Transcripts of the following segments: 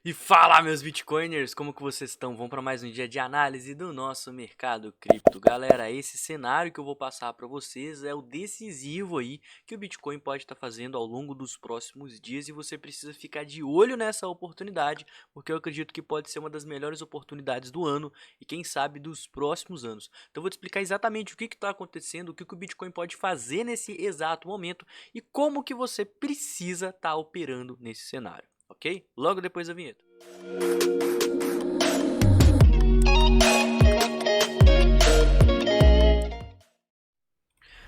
E fala, meus bitcoiners, como que vocês estão? Vamos para mais um dia de análise do nosso mercado cripto. Galera, esse cenário que eu vou passar para vocês é o decisivo aí que o Bitcoin pode estar fazendo ao longo dos próximos dias e você precisa ficar de olho nessa oportunidade, porque eu acredito que pode ser uma das melhores oportunidades do ano e quem sabe dos próximos anos. Então eu vou te explicar exatamente o que está acontecendo, o que o Bitcoin pode fazer nesse exato momento e como que você precisa estar operando nesse cenário. Ok? Logo depois da vinheta.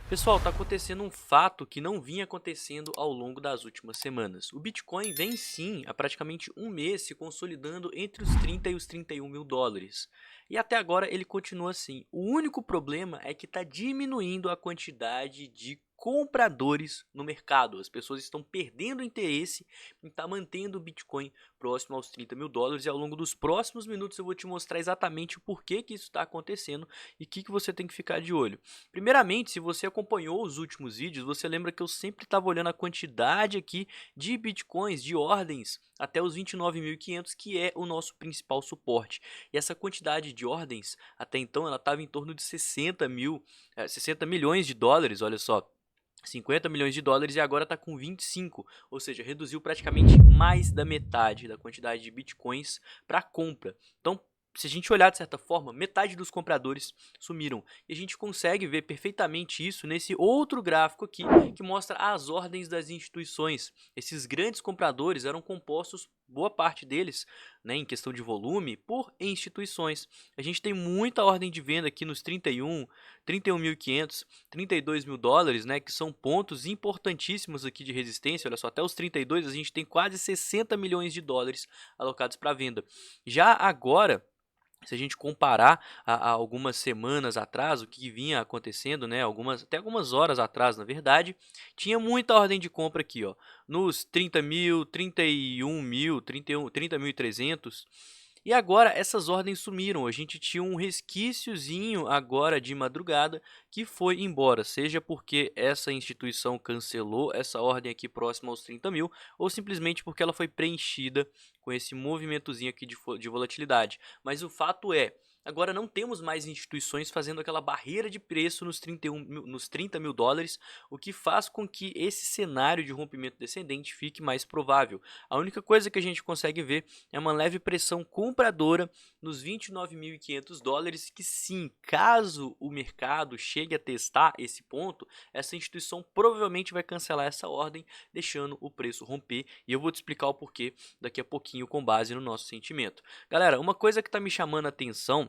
Pessoal, está acontecendo um fato que não vinha acontecendo ao longo das últimas semanas. O Bitcoin vem sim há praticamente um mês se consolidando entre os 30 e os 31 mil dólares. E até agora ele continua assim. O único problema é que está diminuindo a quantidade de compradores no mercado. As pessoas estão perdendo interesse em estar mantendo o Bitcoin próximo aos 30 mil dólares. E ao longo dos próximos minutos eu vou te mostrar exatamente o porquê que isso está acontecendo e o que você tem que ficar de olho. Primeiramente, se você acompanhou os últimos vídeos, você lembra que eu sempre estava olhando a quantidade aqui de bitcoins, de ordens, até os 29.500, que é o nosso principal suporte. E essa quantidade de ordens, até então, ela estava em torno de 60 milhões de dólares, olha só. 50 milhões de dólares e agora está com 25, ou seja, reduziu praticamente mais da metade da quantidade de bitcoins para compra. Então, se a gente olhar de certa forma, metade dos compradores sumiram. E a gente consegue ver perfeitamente isso nesse outro gráfico aqui, que mostra as ordens das instituições. Esses grandes compradores eram compostos, boa parte deles, né, em questão de volume, por instituições. A gente tem muita ordem de venda aqui nos 31.500, 32 mil dólares, né, que são pontos importantíssimos aqui de resistência. Olha só, até os 32 a gente tem quase 60 milhões de dólares alocados para venda. Já agora, se a gente comparar a algumas semanas atrás, o que vinha acontecendo, né, até algumas horas atrás, na verdade, tinha muita ordem de compra aqui, ó, nos 30 mil, 31 mil, 30.300. E agora essas ordens sumiram, a gente tinha um resquíciozinho agora de madrugada que foi embora, seja porque essa instituição cancelou essa ordem aqui próxima aos 30 mil, ou simplesmente porque ela foi preenchida com esse movimentozinho aqui de volatilidade. Mas o fato é, agora não temos mais instituições fazendo aquela barreira de preço nos 30 mil dólares, o que faz com que esse cenário de rompimento descendente fique mais provável. A única coisa que a gente consegue ver é uma leve pressão compradora nos 29.500 dólares, que sim, caso o mercado chegue a testar esse ponto, essa instituição provavelmente vai cancelar essa ordem, deixando o preço romper, e eu vou te explicar o porquê daqui a pouquinho com base no nosso sentimento. Galera, uma coisa que está me chamando a atenção,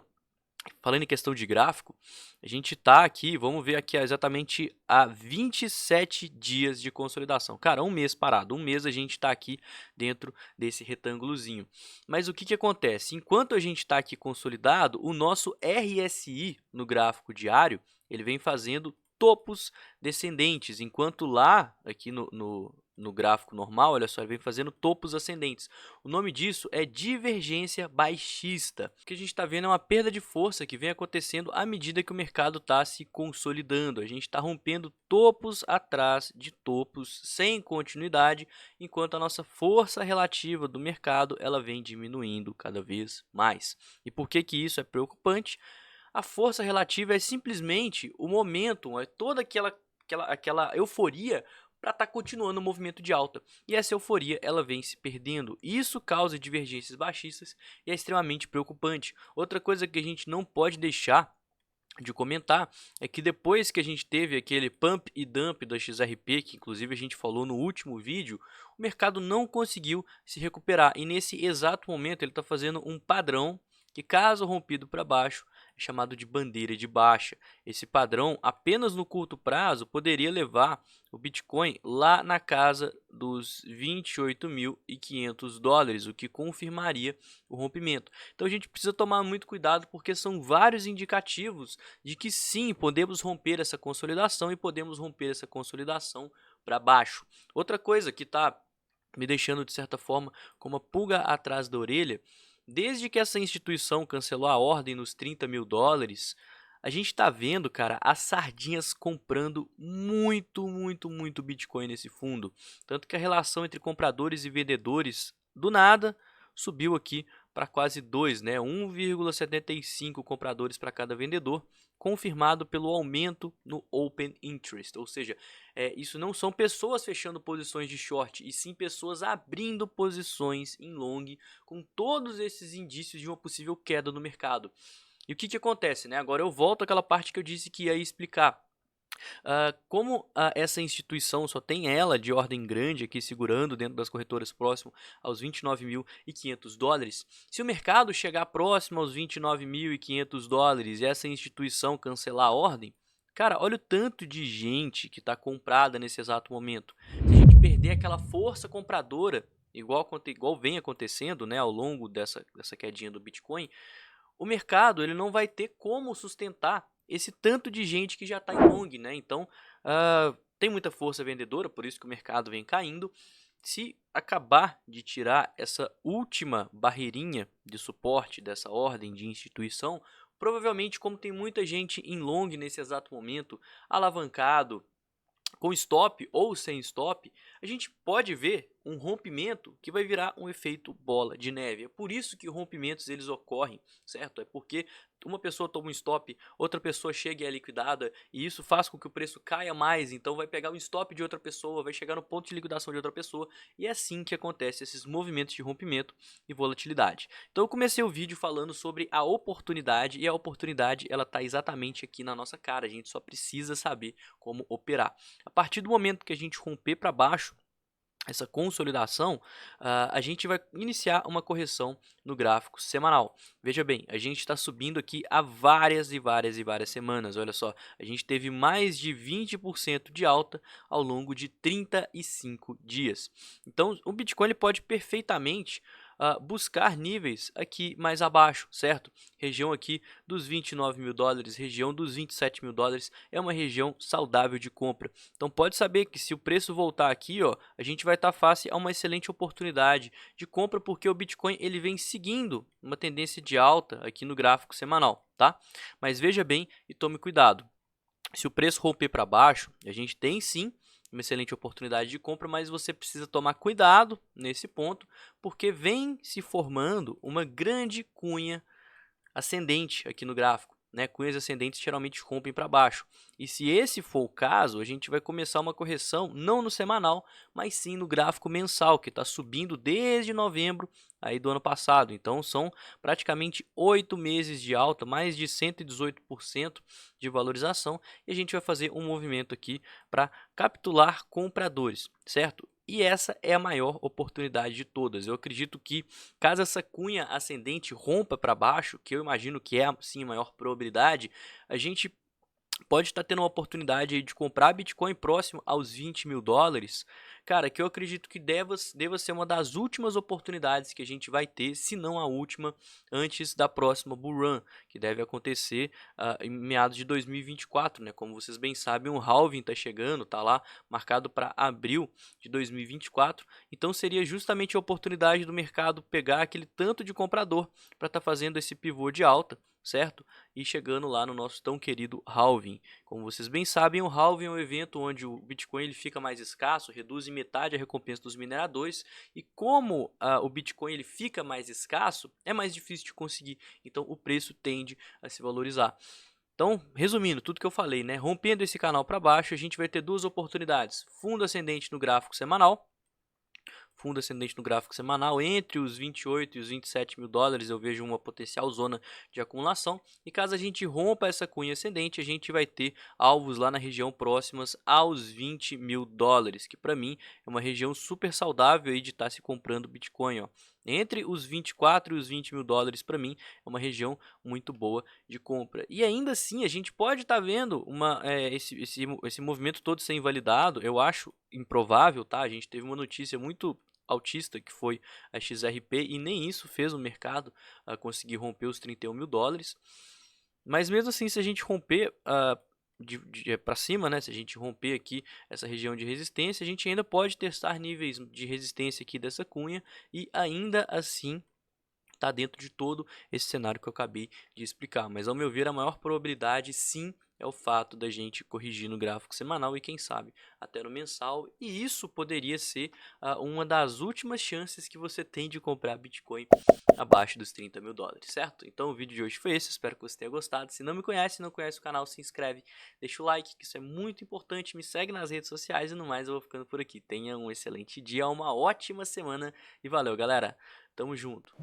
falando em questão de gráfico, a gente está aqui, vamos ver aqui exatamente há 27 dias de consolidação. Cara, um mês parado, um mês a gente está aqui dentro desse retângulozinho. Mas o que, que acontece? Enquanto a gente está aqui consolidado, o nosso RSI no gráfico diário, ele vem fazendo topos descendentes, enquanto lá, aqui no gráfico normal, olha só, ele vem fazendo topos ascendentes. O nome disso é divergência baixista. O que a gente está vendo é uma perda de força que vem acontecendo à medida que o mercado está se consolidando. A gente está rompendo topos atrás de topos sem continuidade, enquanto a nossa força relativa do mercado ela vem diminuindo cada vez mais. E por que que isso é preocupante? A força relativa é simplesmente o momento, é toda aquela euforia para estar continuando o movimento de alta. E essa euforia ela vem se perdendo. Isso causa divergências baixistas e é extremamente preocupante. Outra coisa que a gente não pode deixar de comentar é que depois que a gente teve aquele pump e dump da XRP, que inclusive a gente falou no último vídeo, o mercado não conseguiu se recuperar. E nesse exato momento ele está fazendo um padrão que, caso rompido para baixo, é chamado de bandeira de baixa. Esse padrão, apenas no curto prazo, poderia levar o Bitcoin lá na casa dos 28.500 dólares, o que confirmaria o rompimento. Então a gente precisa tomar muito cuidado, porque são vários indicativos de que sim, podemos romper essa consolidação e podemos romper essa consolidação para baixo. Outra coisa que está me deixando, de certa forma, com uma pulga atrás da orelha, desde que essa instituição cancelou a ordem nos 30 mil dólares, a gente está vendo, cara, as sardinhas comprando muito Bitcoin nesse fundo. Tanto que a relação entre compradores e vendedores, do nada, subiu aqui para quase 2, né? 1,75 compradores para cada vendedor, confirmado pelo aumento no Open Interest, ou seja, isso não são pessoas fechando posições de short, e sim pessoas abrindo posições em long, com todos esses indícios de uma possível queda no mercado. E o que acontece, né? Agora eu volto àquela parte que eu disse que ia explicar. Como essa instituição só tem ela de ordem grande aqui segurando dentro das corretoras próximo aos 29.500 dólares, se o mercado chegar próximo aos 29.500 dólares e essa instituição cancelar a ordem, cara, olha o tanto de gente que está comprada nesse exato momento. Se a gente perder aquela força compradora, igual vem acontecendo, né, ao longo dessa quedinha do Bitcoin, o mercado ele não vai ter como sustentar esse tanto de gente que já está em long, né? Então, tem muita força vendedora, por isso que o mercado vem caindo. Se acabar de tirar essa última barreirinha de suporte dessa ordem de instituição, provavelmente, como tem muita gente em long nesse exato momento, alavancado, com stop ou sem stop, a gente pode ver um rompimento que vai virar um efeito bola de neve. É por isso que rompimentos eles ocorrem, certo? É porque uma pessoa toma um stop, outra pessoa chega e é liquidada, e isso faz com que o preço caia mais, então vai pegar um stop de outra pessoa, vai chegar no ponto de liquidação de outra pessoa, e é assim que acontece esses movimentos de rompimento e volatilidade. Então eu comecei o vídeo falando sobre a oportunidade, e a oportunidade ela está exatamente aqui na nossa cara, a gente só precisa saber como operar. A partir do momento que a gente romper para baixo, essa consolidação, a gente vai iniciar uma correção no gráfico semanal. Veja bem, a gente está subindo aqui há várias semanas. Olha só, a gente teve mais de 20% de alta ao longo de 35 dias. Então, o Bitcoin ele pode perfeitamente buscar níveis aqui mais abaixo, certo? Região aqui dos 29 mil dólares, região dos 27 mil dólares é uma região saudável de compra. Então pode saber que se o preço voltar aqui, ó, a gente vai estar face a uma excelente oportunidade de compra, porque o Bitcoin ele vem seguindo uma tendência de alta aqui no gráfico semanal, tá? Mas veja bem e tome cuidado. Se o preço romper para baixo, a gente tem sim uma excelente oportunidade de compra, mas você precisa tomar cuidado nesse ponto, porque vem se formando uma grande cunha ascendente aqui no gráfico, né? Cunhas ascendentes geralmente rompem para baixo. E se esse for o caso, a gente vai começar uma correção não no semanal, mas sim no gráfico mensal, que está subindo desde novembro aí do ano passado. Então são praticamente 8 meses de alta, mais de 118% de valorização, e a gente vai fazer um movimento aqui para capturar compradores, certo? E essa é a maior oportunidade de todas. Eu acredito que caso essa cunha ascendente rompa para baixo, que eu imagino que é sim a maior probabilidade, a gente pode estar tendo uma oportunidade de comprar Bitcoin próximo aos 20 mil dólares, cara, que eu acredito que deva ser uma das últimas oportunidades que a gente vai ter, se não a última, antes da próxima Bull Run, que deve acontecer em meados de 2024, né? Como vocês bem sabem, o halving está chegando, tá lá marcado para abril de 2024, então seria justamente a oportunidade do mercado pegar aquele tanto de comprador para estar fazendo esse pivô de alta, certo? E chegando lá no nosso tão querido halving. Como vocês bem sabem, o halving é um evento onde o Bitcoin ele fica mais escasso, reduz em metade a recompensa dos mineradores, e como o Bitcoin ele fica mais escasso, é mais difícil de conseguir, então o preço tende a se valorizar. Então, resumindo tudo que eu falei, né? Rompendo esse canal para baixo, a gente vai ter duas oportunidades: fundo ascendente no gráfico semanal, fundo ascendente no gráfico semanal, entre os 28 e os 27 mil dólares eu vejo uma potencial zona de acumulação, e caso a gente rompa essa cunha ascendente, a gente vai ter alvos lá na região próximas aos 20 mil dólares, que para mim é uma região super saudável aí de estar se comprando Bitcoin, ó. Entre os 24 e os 20 mil dólares, para mim, é uma região muito boa de compra. E ainda assim, a gente pode estar vendo esse movimento todo ser invalidado. Eu acho improvável, tá? A gente teve uma notícia muito altista, que foi a XRP, e nem isso fez o mercado conseguir romper os 31 mil dólares. Mas mesmo assim, se a gente romper para cima, né, se a gente romper aqui essa região de resistência, a gente ainda pode testar níveis de resistência aqui dessa cunha e ainda assim está dentro de todo esse cenário que eu acabei de explicar. Mas, ao meu ver, a maior probabilidade, sim, é o fato da gente corrigir no gráfico semanal e, quem sabe, até no mensal. E isso poderia ser uma das últimas chances que você tem de comprar Bitcoin abaixo dos 30 mil dólares, certo? Então o vídeo de hoje foi esse, espero que você tenha gostado. Se não me conhece, não conhece o canal, se inscreve, deixa o like, que isso é muito importante, me segue nas redes sociais e no mais eu vou ficando por aqui. Tenha um excelente dia, uma ótima semana e valeu, galera! Tamo junto!